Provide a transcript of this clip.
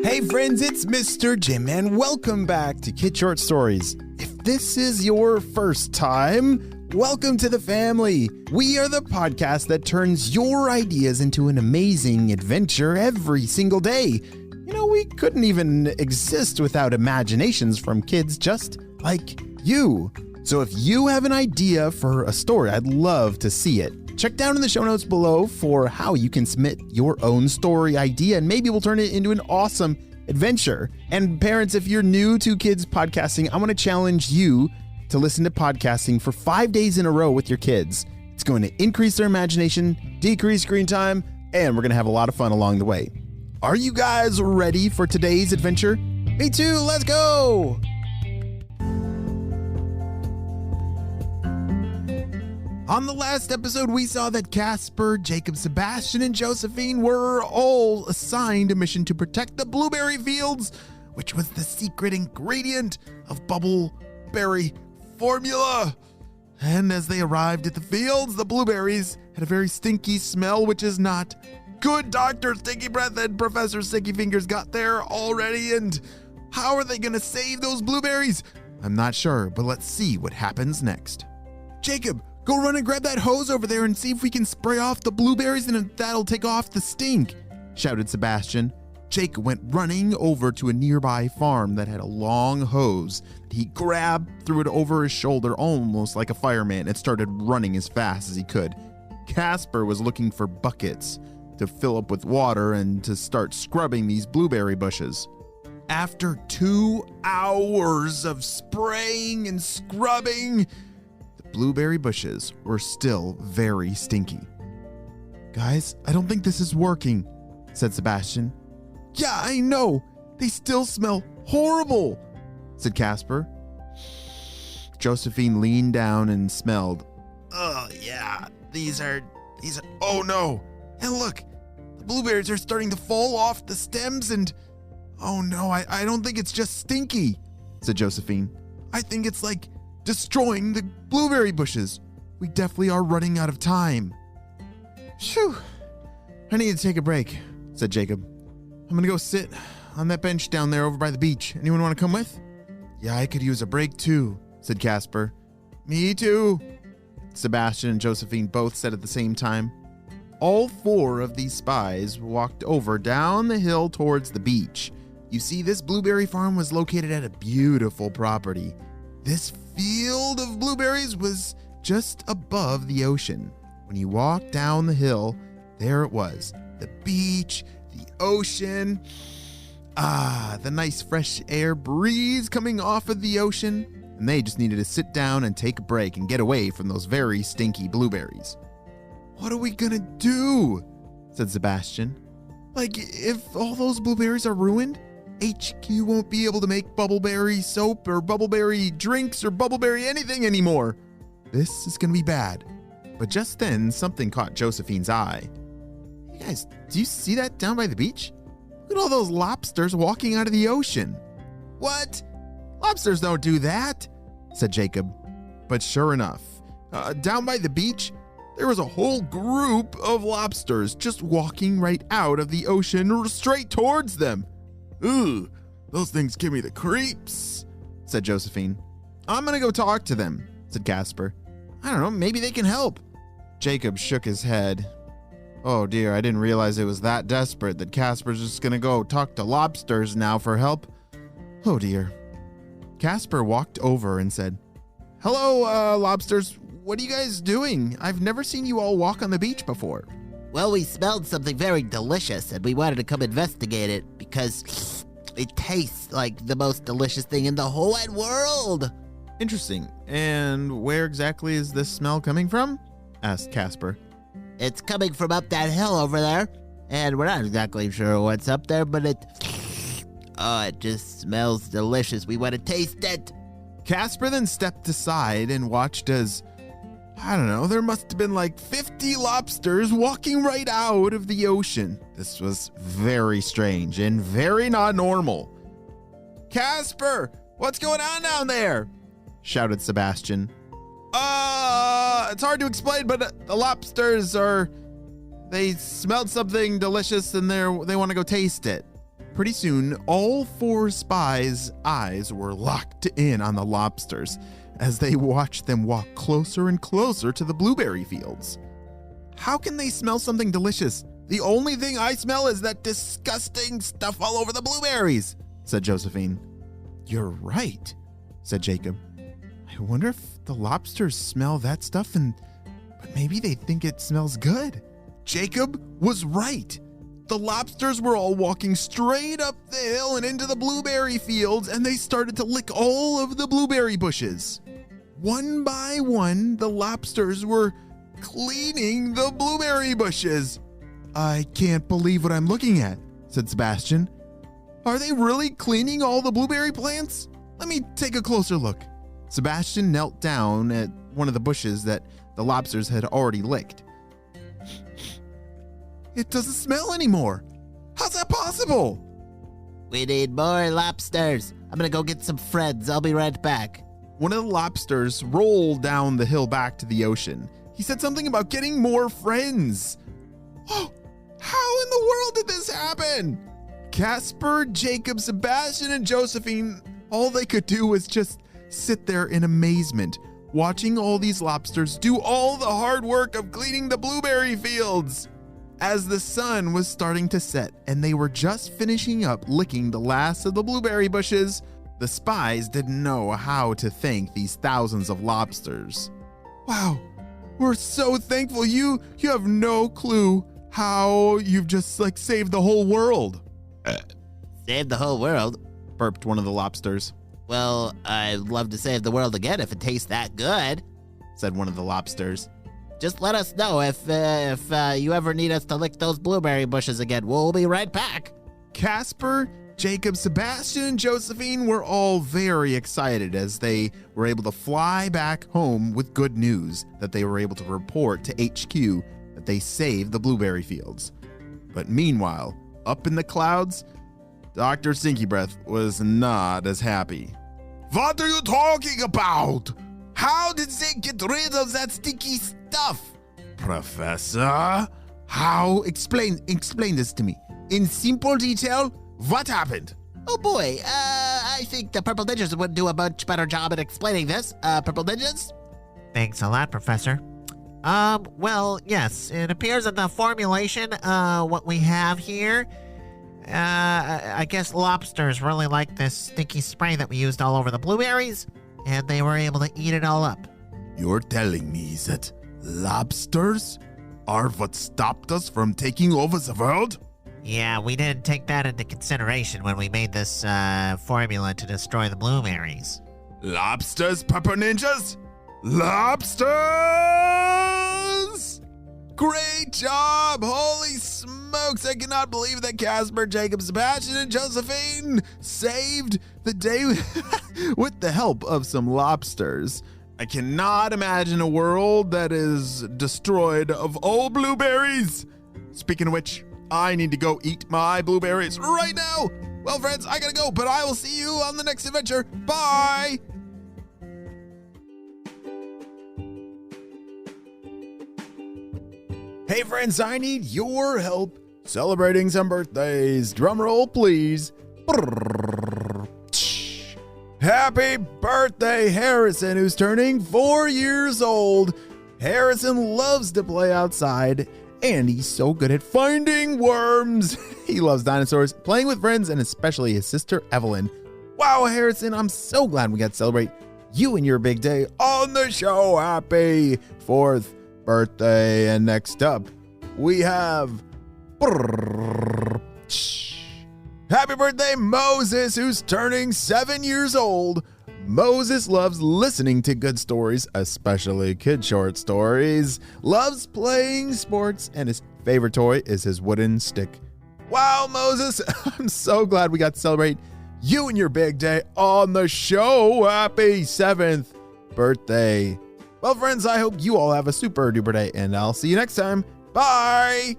Hey friends, it's Mr. Jim and welcome back to Kid Short Stories. If this is your first time, welcome to the family. We are the podcast that turns your ideas into an amazing adventure every single day. You know, we couldn't even exist without imaginations from kids just like you. So if you have an idea for a story, I'd love to see it. Check down in the show notes below for how you can submit your own story idea, and maybe we'll turn it into an awesome adventure. And parents, if you're new to kids podcasting, I want to challenge you to listen to podcasting for 5 days in a row with your kids. It's going to increase their imagination, decrease screen time, and we're going to have a lot of fun along the way. Are you guys ready for today's adventure? Me too, let's go! On the last episode, we saw that Casper, Jacob, Sebastian, and Josephine were all assigned a mission to protect the blueberry fields, which was the secret ingredient of bubbleberry formula. And as they arrived at the fields, the blueberries had a very stinky smell, which is not good. Dr. Sticky Breath and Professor Sticky Fingers got there already, and how are they going to save those blueberries? I'm not sure, but let's see what happens next. Jacob, go run and grab that hose over there and see if we can spray off the blueberries and that'll take off the stink, shouted Sebastian. Jake went running over to a nearby farm that had a long hose. He grabbed, threw it over his shoulder almost like a fireman, and started running as fast as he could. Casper was looking for buckets to fill up with water and to start scrubbing these blueberry bushes. After 2 hours of spraying and scrubbing, blueberry bushes were still very stinky. Guys, I don't think this is working, said Sebastian. Yeah, I know. They still smell horrible, said Casper. Josephine leaned down and smelled. Oh, yeah, these are, oh no. And look, the blueberries are starting to fall off the stems and, oh no, I don't think it's just stinky, said Josephine. I think it's like destroying the blueberry bushes. We definitely are running out of time. Phew. I need to take a break, said Jacob. I'm gonna go sit on that bench down there over by the beach. Anyone want to come with? Yeah, I could use a break too, said Casper. Me too, Sebastian and Josephine both said at the same time. All 4 of these spies walked over down the hill towards the beach. You see, this blueberry farm was located at a beautiful property. This field of blueberries was just above the ocean. When you walked down the hill, there it was, the beach, the ocean. The nice fresh air breeze coming off of the ocean. And they just needed to sit down and take a break and get away from those very stinky blueberries. What are we gonna do? Said Sebastian. Like, if all those blueberries are ruined, HQ won't be able to make bubbleberry soap or bubbleberry drinks or bubbleberry anything anymore. This is gonna be bad. But just then, something caught Josephine's eye. Hey guys, do you see that down by the beach? Look at all those lobsters walking out of the ocean. What? Lobsters don't do that, said Jacob. But sure enough, down by the beach, there was a whole group of lobsters just walking right out of the ocean straight towards them. Ooh, those things give me the creeps, said Josephine. I'm gonna go talk to them, said Casper. I don't know, maybe they can help. Jacob shook his head. Oh dear, I didn't realize it was that desperate that Casper's just gonna go talk to lobsters now for help. Oh dear. Casper walked over and said, Hello, lobsters. What are you guys doing? I've never seen you all walk on the beach before. Well, we smelled something very delicious and we wanted to come investigate it because it tastes like the most delicious thing in the whole wide world. Interesting. And where exactly is this smell coming from? Asked Casper. It's coming from up that hill over there, and we're not exactly sure what's up there, but it just smells delicious. We want to taste it. Casper then stepped aside and watched as, I don't know, there must have been like 50 lobsters walking right out of the ocean. This was very strange and very not normal. Casper, what's going on down there? Shouted Sebastian. It's hard to explain, but the lobsters they smelled something delicious and they want to go taste it. Pretty soon, all 4 spies' eyes were locked in on the lobsters as they watched them walk closer and closer to the blueberry fields. How can they smell something delicious? The only thing I smell is that disgusting stuff all over the blueberries, said Josephine. You're right, said Jacob. I wonder if the lobsters smell that stuff but maybe they think it smells good. Jacob was right. The lobsters were all walking straight up the hill and into the blueberry fields, and they started to lick all of the blueberry bushes. One by one, the lobsters were cleaning the blueberry bushes. I can't believe what I'm looking at, said Sebastian. Are they really cleaning all the blueberry plants? Let me take a closer look. Sebastian knelt down at one of the bushes that the lobsters had already licked. It doesn't smell anymore. How's that possible? We need more lobsters. I'm gonna go get some friends. I'll be right back. One of the lobsters rolled down the hill back to the ocean. He said something about getting more friends. Oh, how in the world did this happen? Casper, Jacob, Sebastian, and Josephine, all they could do was just sit there in amazement, watching all these lobsters do all the hard work of cleaning the blueberry fields. As the sun was starting to set and they were just finishing up licking the last of the blueberry bushes, the spies didn't know how to thank these thousands of lobsters. Wow, we're so thankful. You have no clue how you've just saved the whole world. Save the whole world? Burped one of the lobsters. Well, I'd love to save the world again if it tastes that good, said one of the lobsters. Just let us know if you ever need us to lick those blueberry bushes again. We'll be right back. Casper, Jacob, Sebastian, and Josephine were all very excited as they were able to fly back home with good news that they were able to report to HQ that they saved the blueberry fields. But meanwhile, up in the clouds, Dr. Stinky Breath was not as happy. What are you talking about? How did they get rid of that sticky stuff? Professor, how? Explain this to me. In simple detail, what happened? Oh boy, I think the Purple Ninjas would do a much better job at explaining this. Purple Ninjas? Thanks a lot, Professor. Well, yes, it appears that the formulation, what we have here, I guess lobsters really like this sticky spray that we used all over the blueberries, and they were able to eat it all up. You're telling me that lobsters are what stopped us from taking over the world? Yeah, we didn't take that into consideration when we made this formula to destroy the blueberries. Lobsters, Purple Ninjas? Lobsters! Great job! Holy smokes, I cannot believe that Casper, Jacob, Sebastian, and Josephine saved the day with the help of some lobsters. I cannot imagine a world that is destroyed of all blueberries. Speaking of which, I need to go eat my blueberries right now. Well, friends, I gotta go, but I will see you on the next adventure. Bye! Hey friends, I need your help celebrating some birthdays. Drum roll, please. Happy birthday, Harrison, who's turning 4 years old. Harrison loves to play outside, and he's so good at finding worms. He loves dinosaurs, playing with friends, and especially his sister, Evelyn. Wow, Harrison, I'm so glad we got to celebrate you and your big day on the show. Happy 4th birthday. And next up, we have happy birthday, Moses, who's turning 7 years old. Moses loves listening to good stories, especially kid short stories, loves playing sports, and his favorite toy is his wooden stick. Wow, Moses, I'm so glad we got to celebrate you and your big day on the show. Happy 7th birthday. Well, friends, I hope you all have a super duper day, and I'll see you next time. Bye!